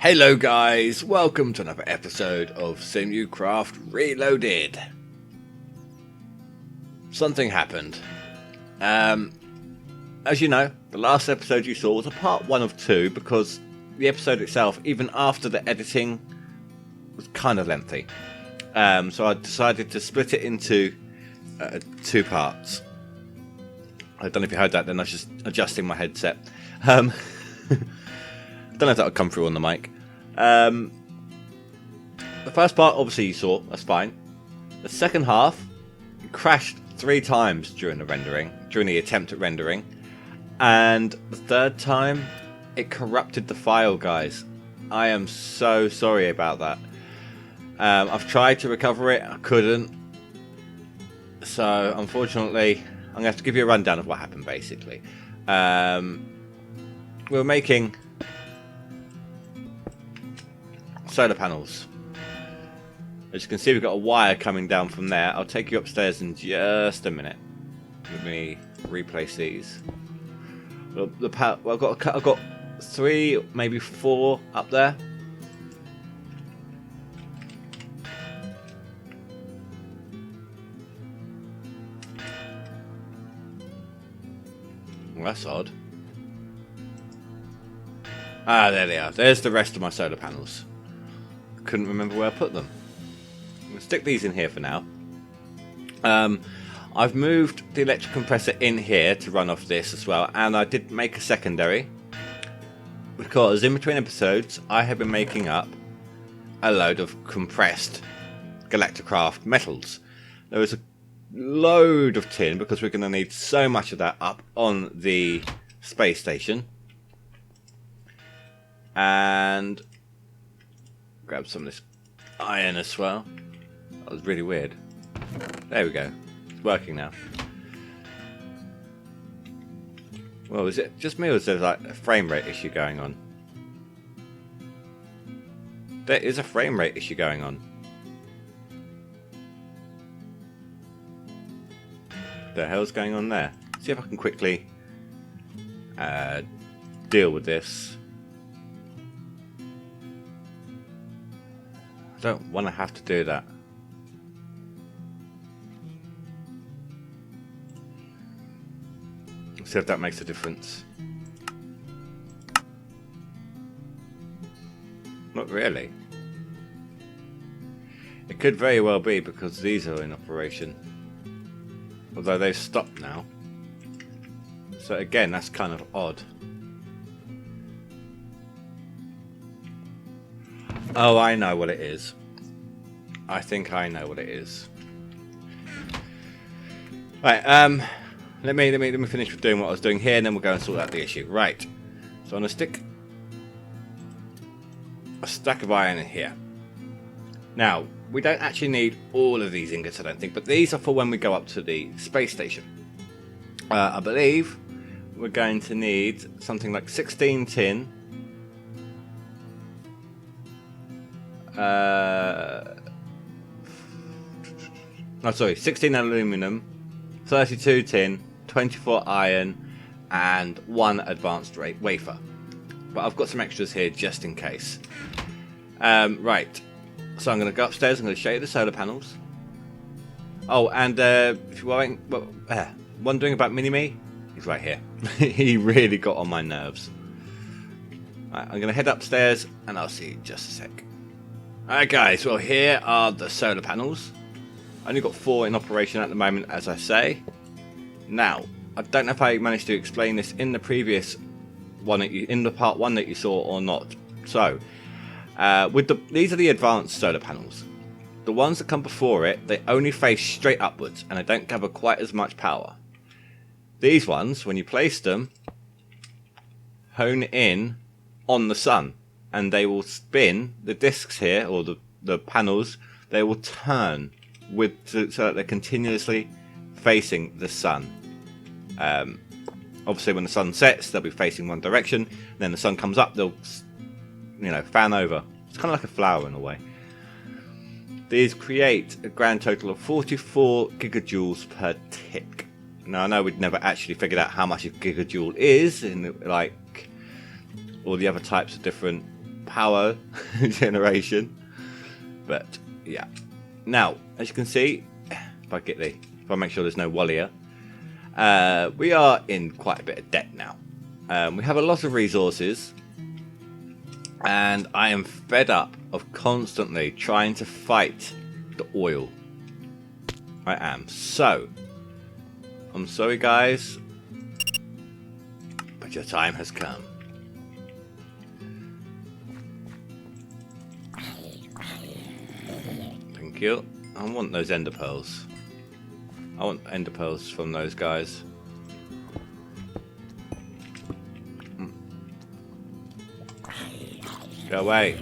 Hello guys, welcome to another episode of sim-u-kraft Reloaded. Something happened. As you know, the last episode you saw was a part 1 of 2 because the episode itself, even after the editing, was kind of lengthy. So I decided to split it into 2 parts. I don't know if you heard that, then I was just adjusting my headset. Don't know if that would come through on the mic. The first part, obviously, you saw. That's fine. The second half crashed 3 times during the attempt at rendering. And the third time, it corrupted the file, guys. I am so sorry about that. I've tried to recover it. I couldn't. So, unfortunately, I'm going to have to give you a rundown of what happened, basically. We were making solar panels. As you can see, we've got a wire coming down from there. I'll take you upstairs in just a minute. Let me replace these. Well, I've got 3, maybe 4 up there. Well, that's odd. Ah, there they are. There's the rest of my solar panels. Couldn't remember where I put them. I'm going to stick these in here for now. I've moved the electric compressor in here to run off this as well, and I did make a secondary because in between episodes I have been making up a load of compressed Galacticraft metals. There is a load of tin because we're going to need so much of that up on the space station. And grab some of this iron as well. That was really weird. There we go. It's working now. Well, is it just me or is there like a frame rate issue going on? There is a frame rate issue going on. The hell's going on there? See if I can quickly deal with this. I don't want to have to do that. See if that makes a difference. Not really. It could very well be because these are in operation. Although they've stopped now. So again, that's kind of odd. Oh, I know what it is. I think I know what it is. Right, let me finish with doing what I was doing here, and then we'll go and sort out the issue. Right. So I'm gonna stick a stack of iron in here. Now, we don't actually need all of these ingots, I don't think, but these are for when we go up to the space station. I believe we're going to need something like 16 tin. 16 aluminum, 32 tin, 24 iron, and 1 advanced wafer. But I've got some extras here just in case. Right. So I'm going to go upstairs. I'm going to show you the solar panels. Oh, and if you're wondering about Mini-Me, he's right here. He really got on my nerves. Right, I'm going to head upstairs, and I'll see you in just a sec. Alright guys, well here are the solar panels. I only got 4 in operation at the moment, as I say. Now, I don't know if I managed to explain this in the previous one, in the part 1 that you saw or not. So, these are the advanced solar panels. The ones that come before it, they only face straight upwards and they don't gather quite as much power. These ones, when you place them, hone in on the sun. And they will spin the discs here, or the panels. They will turn so that they're continuously facing the sun. Obviously, when the sun sets, they'll be facing one direction. Then the sun comes up, they'll, fan over. It's kind of like a flower in a way. These create a grand total of 44 gigajoules per tick. Now, I know we'd never actually figured out how much a gigajoule is in like all the other types of different power generation. But yeah. Now, as you can see, if I make sure there's no wall here, we are in quite a bit of debt now. We have a lot of resources, and I am fed up of constantly trying to fight the oil. I am. So, I'm sorry guys, but your time has come. Thank you. I want those ender pearls. I want ender pearls from those guys. Go away.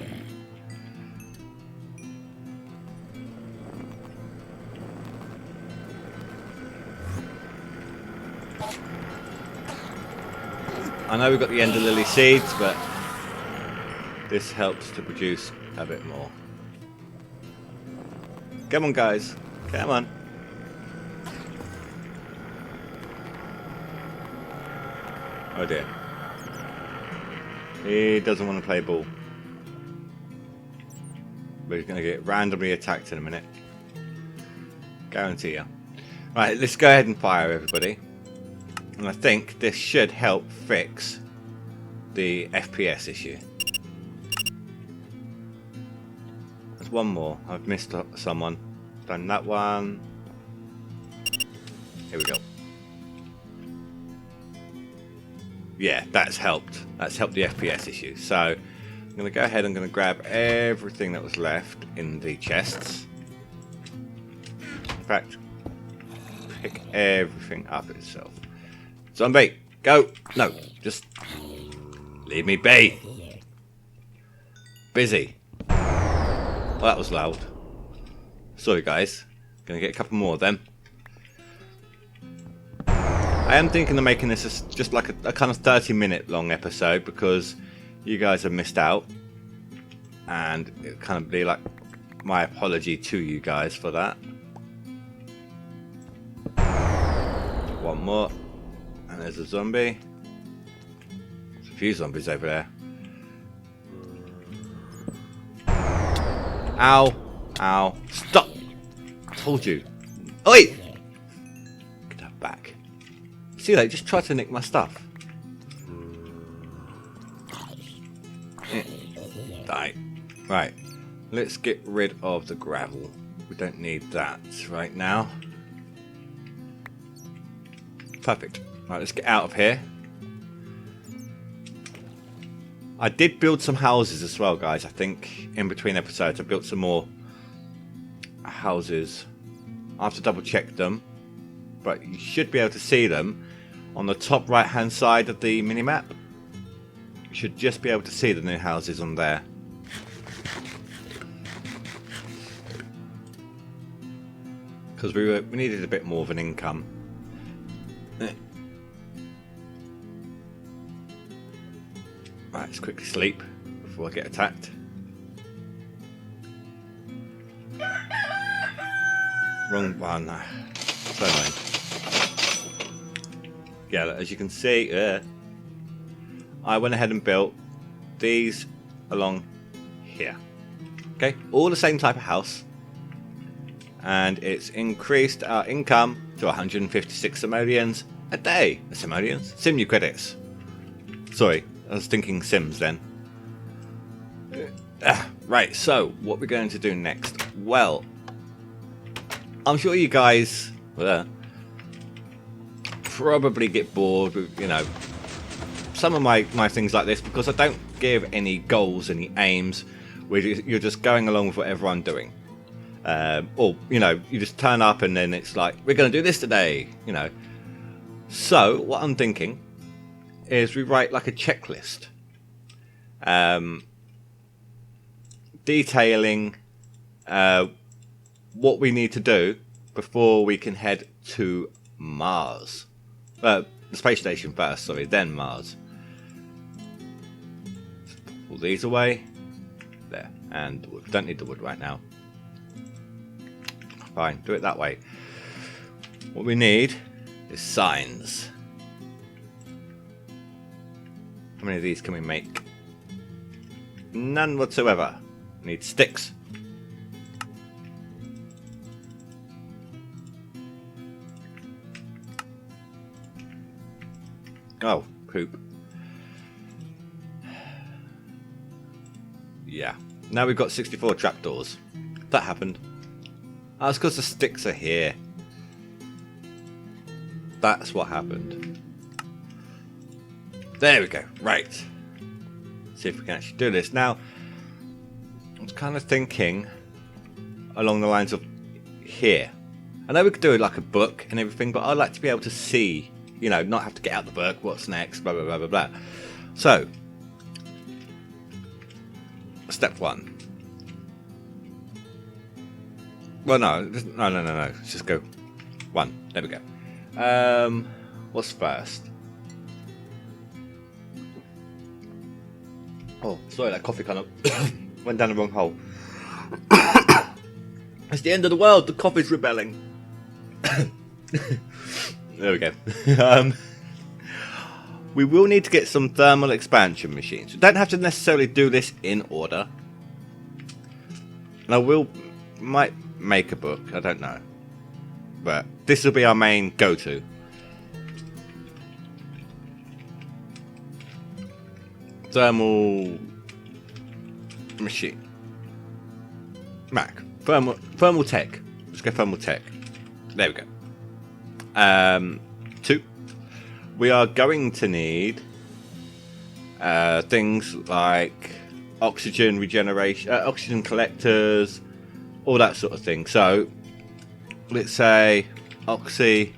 I know we've got the ender lily seeds, but this helps to produce a bit more. Come on, guys. Come on. Oh dear. He doesn't want to play ball. But he's going to get randomly attacked in a minute. Guarantee you. Right, let's go ahead and fire everybody. And I think this should help fix the FPS issue. There's one more. I've missed someone. Done that one. Here we go. Yeah, that's helped. That's helped the FPS issue. So I'm going to go ahead and I'm going to grab everything that was left in the chests. In fact, pick everything up itself. Zombie, go! No, just leave me be. Busy. Well, that was loud. Sorry guys. Gonna get a couple more of them. I am thinking of making this just like a kind of 30-minute long episode because you guys have missed out. And it kind of be like my apology to you guys for that. One more. And there's a zombie. There's a few zombies over there. Ow. Ow. Stop! I told you. Oi! Get that back. See, they just tried to nick my stuff. Die. Right. Let's get rid of the gravel. We don't need that right now. Perfect. Right, let's get out of here. I did build some houses as well, guys. I think in between episodes I built some more houses. I have to double check them, but you should be able to see them on the top right hand side of the minimap. You should just be able to see the new houses on there. Because we needed a bit more of an income. Right, let's quickly sleep before I get attacked. Wrong one. So annoying. Yeah, as you can see, I went ahead and built these along here. Okay, all the same type of house. And it's increased our income to 156 simoleons a day. Simoleons? Sim-u credits. Sorry. I was thinking Sims then. Right, so what we're going to do next? Well, I'm sure you guys probably get bored with, you know, some of my things like this because I don't give any goals, any aims. You're just going along with whatever I'm doing. Or, you know, you just turn up and then it's like, we're going to do this today, you know. So, what I'm thinking is we write like a checklist detailing what we need to do before we can head to Mars. The space station first, sorry, then Mars. Pull these away. There. And we don't need the wood right now. Fine, do it that way. What we need is signs. How many of these can we make? None whatsoever. Need sticks. Oh, poop. Yeah. Now we've got 64 trapdoors. That happened. Oh, it's because the sticks are here. That's what happened. There we go. Right. See if we can actually do this. Now, I was kind of thinking along the lines of here. I know we could do it like a book and everything, but I'd like to be able to see, you know, not have to get out the book, what's next, blah, blah, blah, blah, blah. So, step 1. Well, no. Let's just go 1. There we go. What's first? Oh, sorry, that coffee kind of went down the wrong hole. It's the end of the world. The coffee's rebelling. There we go. We will need to get some thermal expansion machines. We don't have to necessarily do this in order. And I might make a book. I don't know. But this will be our main go-to. Thermal machine. Mac. Thermal tech. Let's go thermal tech. There we go. 2. We are going to need things like oxygen regeneration, oxygen collectors, all that sort of thing. So let's say oxy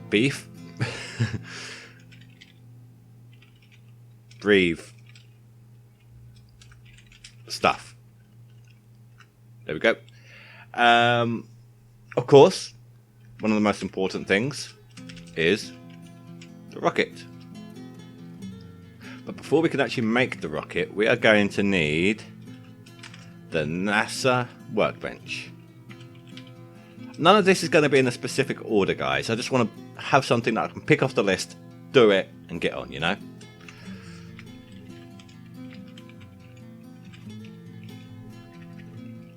beef. Breathe stuff. There we go. Of course, one of the most important things is the rocket. But before we can actually make the rocket, we are going to need the NASA Workbench. None of this is going to be in a specific order, guys. I just want to have something that I can pick off the list, do it, and get on, you know?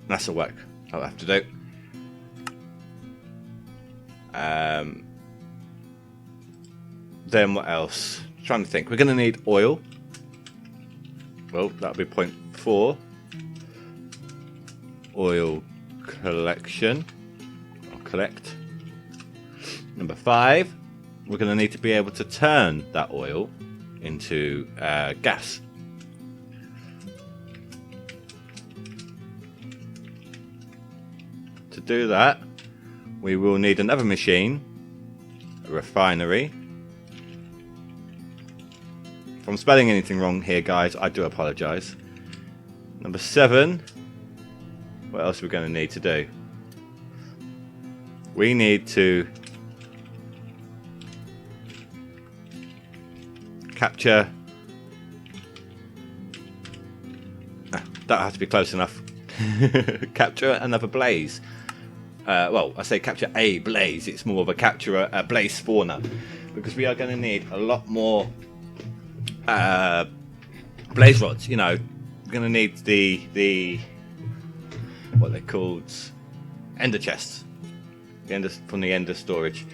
NASA work I'll have to do. Then what else? Trying to think. We're going to need oil. Well, that'll be point 4. Oil collection. Or collect. Number 5. We're going to need to be able to turn that oil into gas. To do that, we will need another machine, a refinery. If I'm spelling anything wrong here, guys, I do apologise. Number 7, what else are we going to need to do? We need to capture. That has to be close enough. Capture another blaze. Well, I say capture a blaze. It's more of a capture a blaze spawner, because we are going to need a lot more blaze rods. You know, we're going to need the what they're called, ender chests. The ender from the ender storage.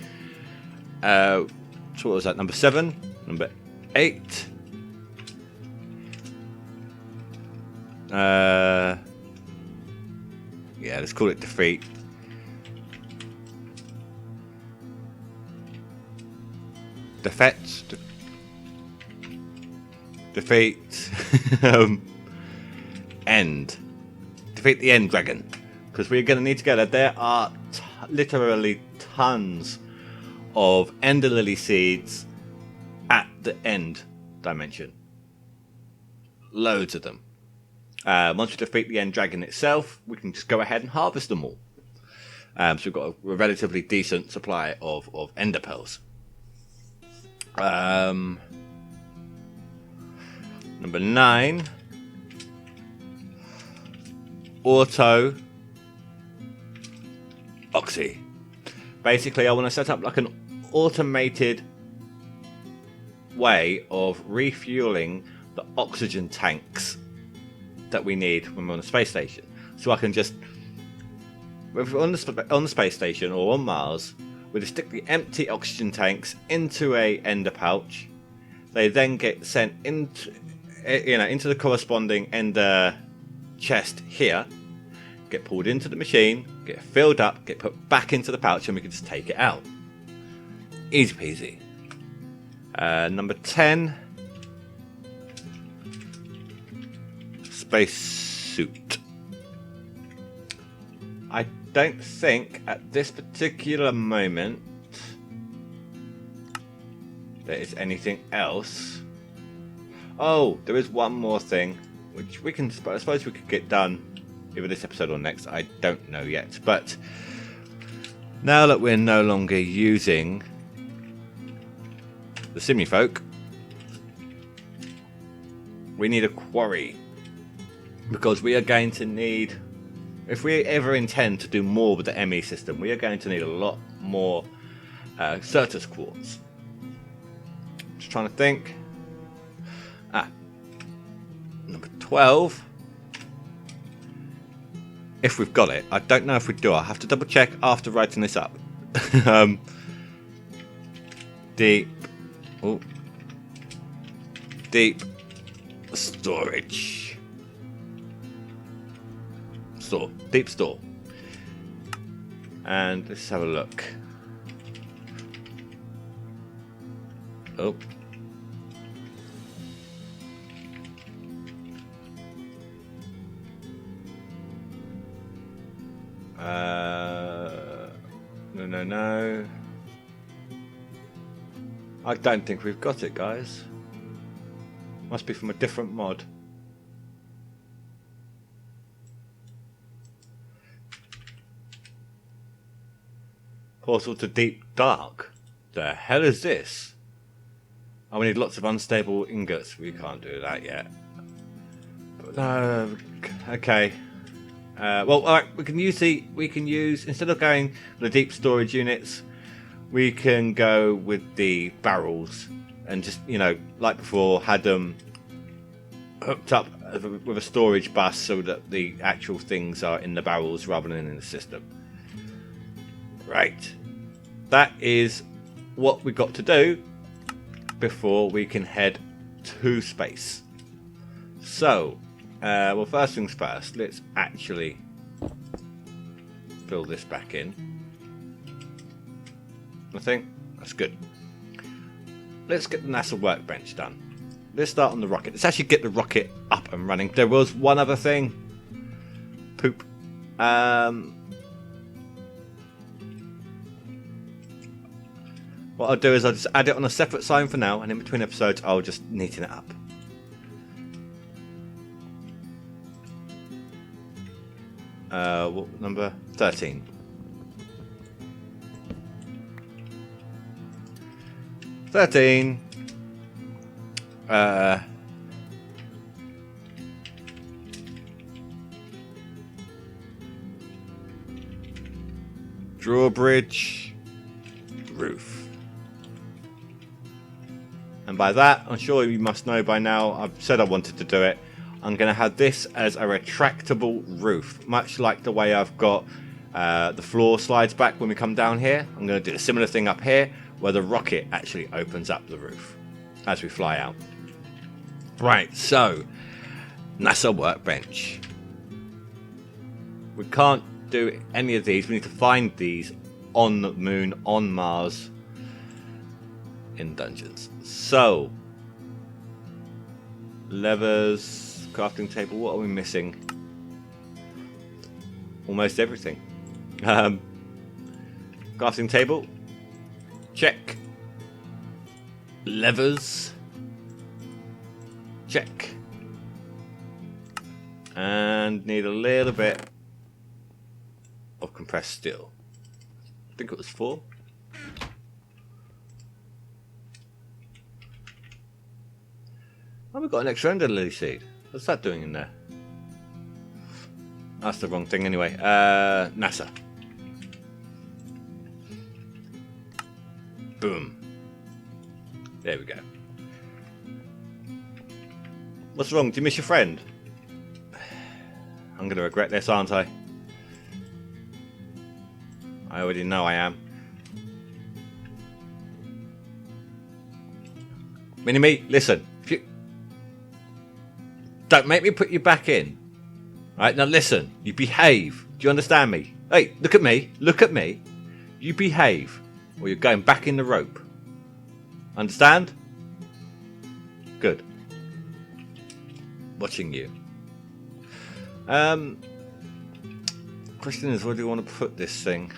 So what was that? Number 7, number 8. Yeah, let's call it defeat. Defeat end. Defeat the end dragon, because we're going to need to go there. There are literally tons of ender lily seeds at the end dimension. Loads of them. Once we defeat the end dragon itself, we can just go ahead and harvest them all. So we've got a relatively decent supply of ender pearls. Number 9, AutoOxy. Basically, I want to set up like an automated way of refueling the oxygen tanks that we need when we're on the space station. So I can just, if we're on the space station or on Mars, we just stick the empty oxygen tanks into a ender pouch. They then get sent into the corresponding ender chest here, get pulled into the machine, get filled up, get put back into the pouch, and we can just take it out. Easy peasy. Number 10, space suit. I don't think at this particular moment there is anything else. Oh, there is one more thing, which I suppose we could get done either this episode or next. I don't know yet. But now that we're no longer using the sim-u-folk, we need a quarry, because we are going to need, if we ever intend to do more with the ME system, we are going to need a lot more Certus quartz. Just trying to think. Number 12. If we've got it. I don't know if we do. I'll have to double check after writing this up. Deep storage. Deep store. And let's have a look. Oh. No. I don't think we've got it, guys. Must be from a different mod. Portal to Deep Dark. The hell is this? Oh, we need lots of unstable ingots. We can't do that yet. Okay. Well, all right. We can use instead of going for the deep storage units, we can go with the barrels and just, like before, had them hooked up with a storage bus so that the actual things are in the barrels rather than in the system. Right. That is what we got to do before we can head to space. So, well, first things first, let's actually fill this back in. I think that's good. Let's get the NASA Workbench done. Let's start on the rocket. Let's actually get the rocket up and running. There was one other thing. Poop. What I'll do is I'll just add it on a separate sign for now, and in between episodes I'll just neaten it up. What number? 13. Drawbridge roof. And by that, I'm sure you must know by now, I've said I wanted to do it. I'm going to have this as a retractable roof, much like the way I've got the floor slides back when we come down here. I'm going to do a similar thing up here, where the rocket actually opens up the roof as we fly out. Right, so NASA Workbench. We can't do any of these. We need to find these on the moon, on Mars, in dungeons. So, levers, crafting table. What are we missing? Almost everything. Crafting table. Check. Levers. Check. And need a little bit of compressed steel. I think it was 4. Oh, we've got an extra ender lily seed. What's that doing in there? That's the wrong thing anyway. NASA. Boom. There we go. What's wrong? Do you miss your friend? I'm going to regret this, aren't I? I already know I am. Mini-me, listen. If you... Don't make me put you back in. Alright, now listen. You behave. Do you understand me? Hey, look at me. Look at me. You behave, or you're going back in the rope. Understand? Good. Watching you. Question is, where do you want to put this thing?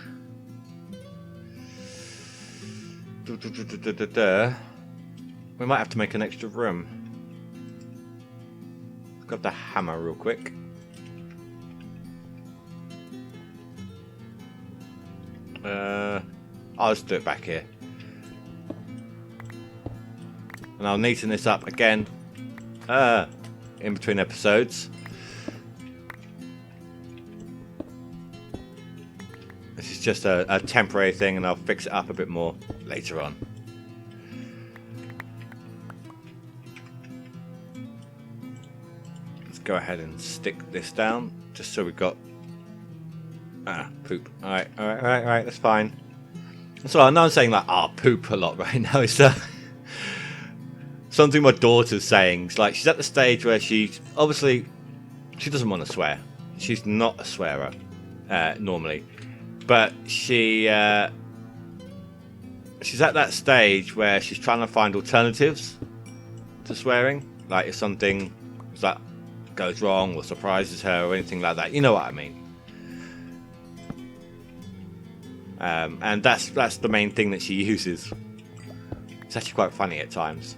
We might have to make an extra room. Grab the hammer real quick. I'll just do it back here. And I'll neaten this up again in between episodes. This is just a temporary thing, and I'll fix it up a bit more later on. Let's go ahead and stick this down, just so we've got... poop. Alright, that's fine. So I know I'm saying like, poop a lot right now. It's something my daughter's saying. It's like, she's at the stage where she's, obviously, she doesn't want to swear. She's not a swearer, normally. But she's at that stage where she's trying to find alternatives to swearing. Like if something that goes wrong or surprises her or anything like that. You know what I mean. And that's the main thing that she uses. It's actually quite funny at times,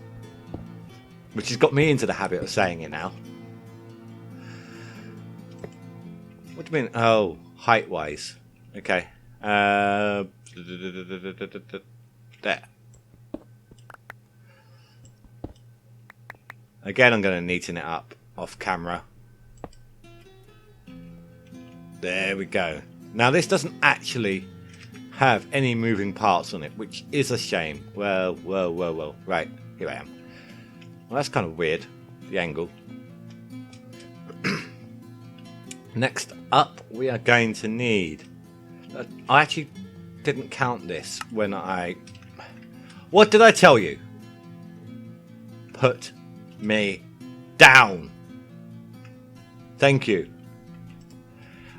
which has got me into the habit of saying it now. What do you mean? Oh, height wise. Okay. There. Again, I'm going to neaten it up off camera. There we go. Now this doesn't actually have any moving parts on it, which is a shame. Well. Right, here I am. Well, that's kind of weird, the angle. Next up, we are going to need... I actually didn't count this when I... What did I tell you? Put me down. Thank you.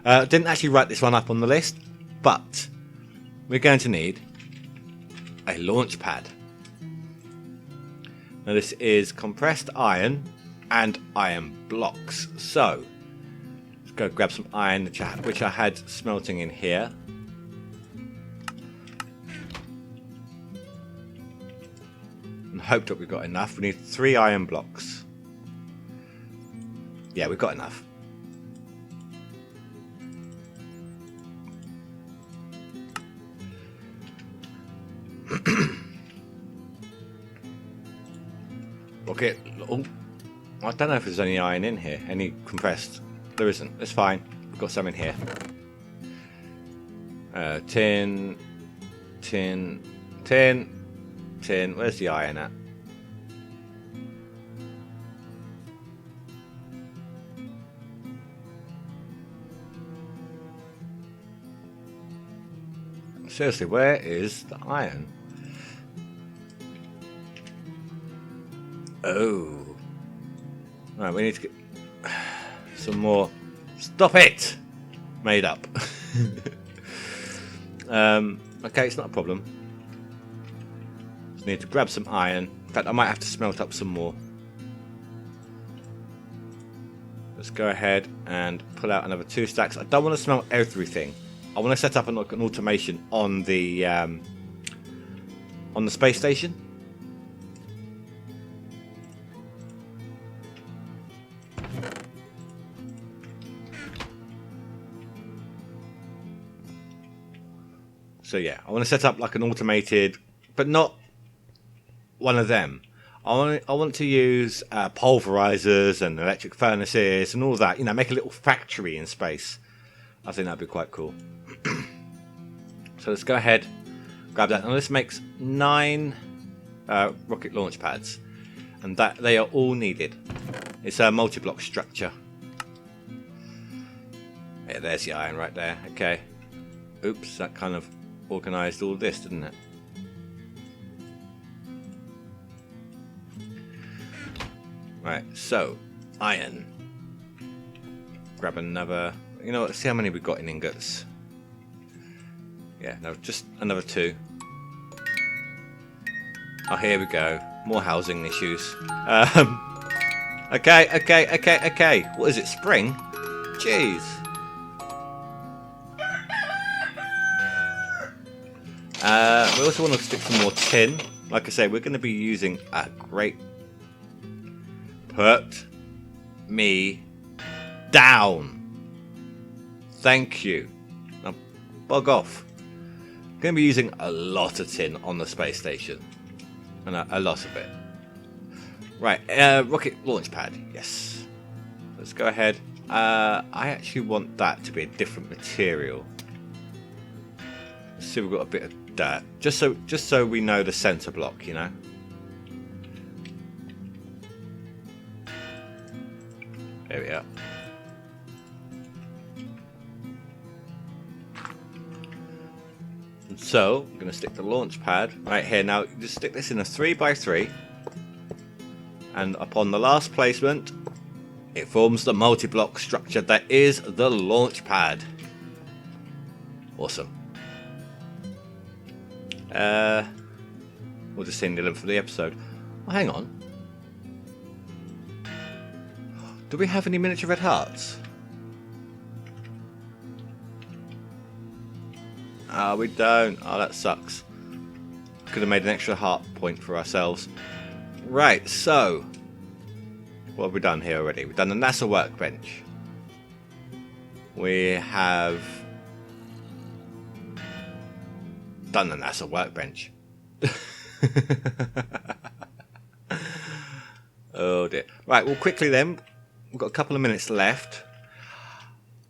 Didn't actually write this one up on the list, but we're going to need a launch pad. Now this is compressed iron and iron blocks. So let's go grab some iron, which I had smelting in here. And hope that we've got enough. We need 3 iron blocks. Yeah, we've got enough. Okay. Oh, I don't know if there's any iron in here. Any compressed? There isn't. It's fine. We've got some in here. Tin. Where's the iron at? Seriously, where is the iron? Oh. Right, we need to get some more. Stop it! Made up. Okay, it's not a problem. Just need to grab some iron. In fact, I might have to smelt up some more. Let's go ahead and pull out another 2 stacks. I don't want to smelt everything. I want to set up an automation on the space station. So yeah, I want to set up like an automated, but not one of them. I want to use pulverizers and electric furnaces and all that. You know, make a little factory in space. I think that'd be quite cool. So let's go ahead, grab that. Now this makes 9 rocket launch pads, and that they are all needed. It's a multi-block structure. Yeah, there's the iron right there. Okay. Oops, that kind of organised all this, didn't it? Right, so iron. Grab another. You know what? See how many we've got in ingots. Yeah, no, just another 2. Oh, here we go. More housing issues. Okay. What is it? Spring? Jeez. We also want to stick some more tin. Like I say, we're going to be using a great. Put me down. Thank you. Now, bug off. I'm going to be using a lot of tin on the space station. And a lot of it. Right, rocket launch pad. Yes. Let's go ahead. I actually want that to be a different material. Let's see, we've got a bit of dirt. Just so we know the center block, you know. There we are. And so, I'm going to stick the launch pad right here. Now, just stick this in a 3x3. And upon the last placement, it forms the multi-block structure that is the launch pad. Awesome. We'll just send it for the episode. Oh, hang on. Do we have any miniature red hearts? Ah, we don't. Oh, that sucks. Could have made an extra heart point for ourselves. Right, so what have we done here already? We've done the NASA workbench. We have done the NASA workbench. Oh dear. Right, well, quickly then. We've got a couple of minutes left.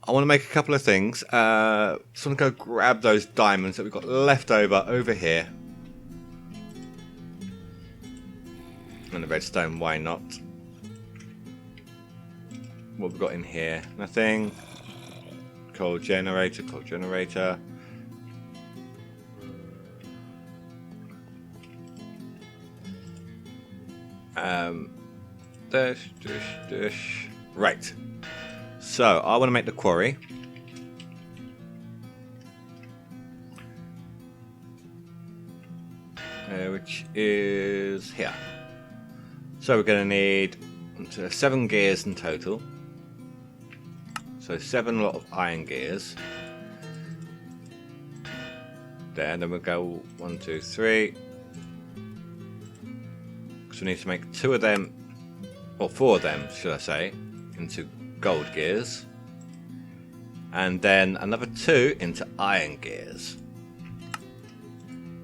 I want to make a couple of things. Just want to go grab those diamonds that we've got left over here. And the redstone, why not? What have we got in here? Nothing. Coal generator. Dish. Right. So, I want to make the quarry. Which is here. So, we're going to need 7 gears in total. So, 7 lot of iron gears. There, then we'll go 1, 2, 3. So, we need to make 2 of them, or 4 of them, should I say, into gold gears, and then another 2 into iron gears.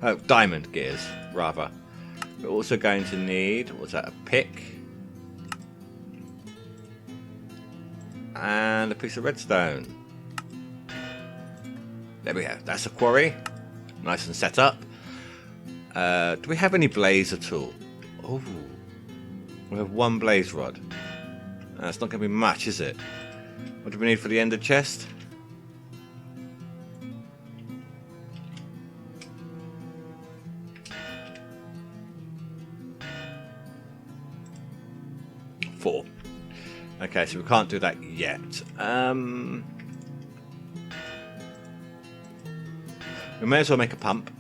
Oh, diamond gears, rather. We're also going to need, what's that, a pick, and a piece of redstone. There we go, that's a quarry, nice and set up. Do we have any blaze at all? Oh, we have 1 blaze rod. That's not going to be much, is it? What do we need for the ender chest? Four. Okay, so we can't do that yet. We may as well make a pump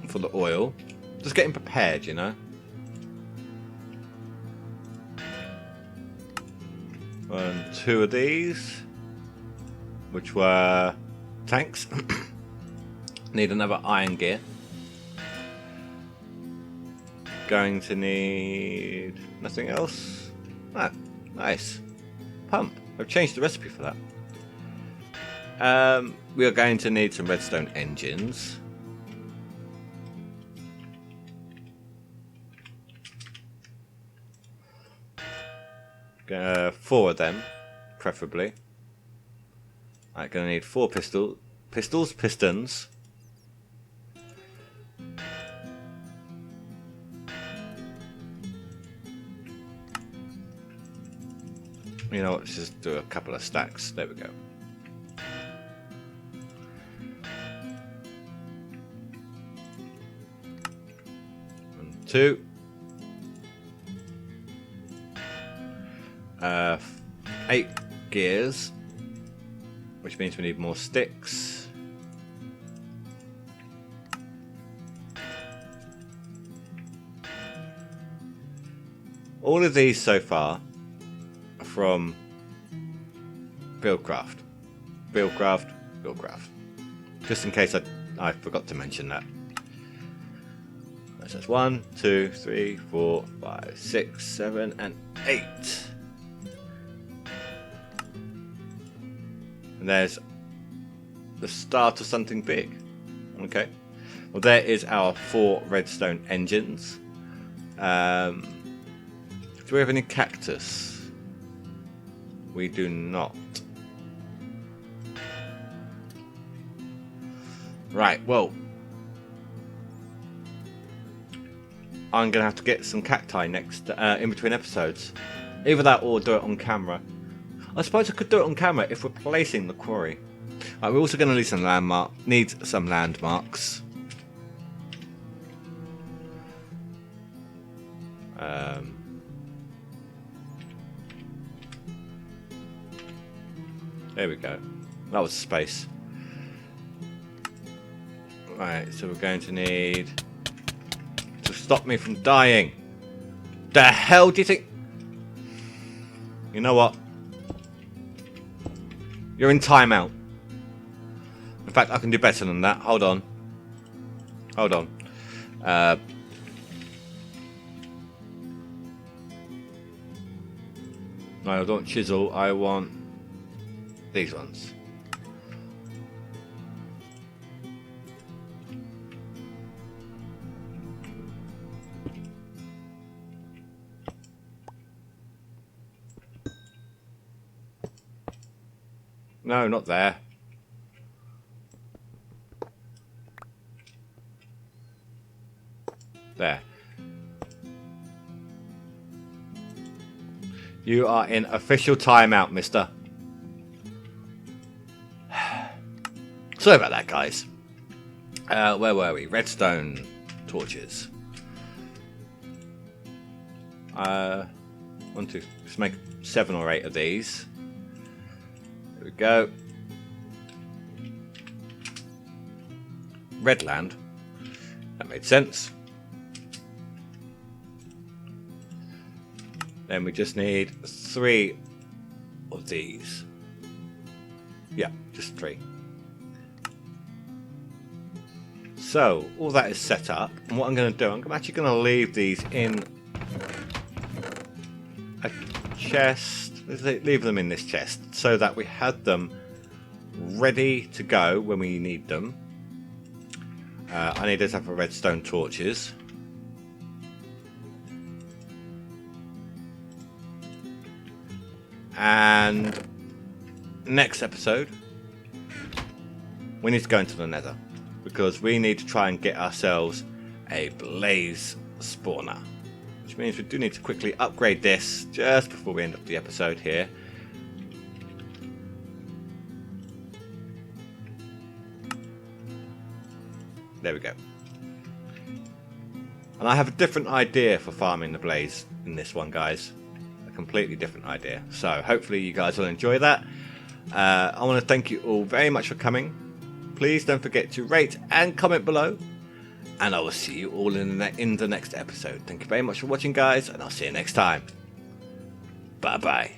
for the oil. Just getting prepared, you know. And 2 of these, which were tanks. Need another iron gear. Going to need nothing else. Ah, nice. Pump. I've changed the recipe for that. We are going to need some redstone engines. Four of them, preferably. I'm going to need 4 pistons. You know what, let's just do a couple of stacks. There we go. One, two. 8 gears, which means we need more sticks. All of these so far are from BuildCraft. BuildCraft, BuildCraft. Just in case I forgot to mention that. So that's 1, 2, 3, 4, 5, 6, 7, and 8. And there's the start of something big. Okay. Well, there is our 4 redstone engines. Do we have any cactus? We do not. Right, well, I'm gonna have to get some cacti next in between episodes. Either that or do it on camera. I suppose I could do it on camera if we're placing the quarry. Right, we're also going to need some landmarks. There we go. That was space. Right, so we're going to need to stop me from dying. The hell do you think? You know what? You're in timeout. In fact, I can do better than that. Hold on. Hold on. No, I don't want chisel. I want these ones. No, not there. There. You are in official timeout, mister. Sorry about that, guys. Where were we? Redstone torches. Want to just make 7 or 8 of these. There we go. Redland. That made sense. Then we just need 3 of these. Yeah, just 3. So, all that is set up. And what I'm going to do, I'm actually going to leave these in a chest. Let's leave them in this chest so that we had them ready to go when we need them. I need to have redstone torches. And next episode, we need to go into the nether because we need to try and get ourselves a blaze spawner, which means we do need to quickly upgrade this just before we end up the episode here. There we go. And I have a different idea for farming the blaze in this one, guys. Completely different idea, so hopefully you guys will enjoy that. I want to thank you all very much for coming. Please don't forget to rate and comment below, and I will see you all in the next episode. Thank you very much for watching, guys, and I'll see you next time. Bye bye.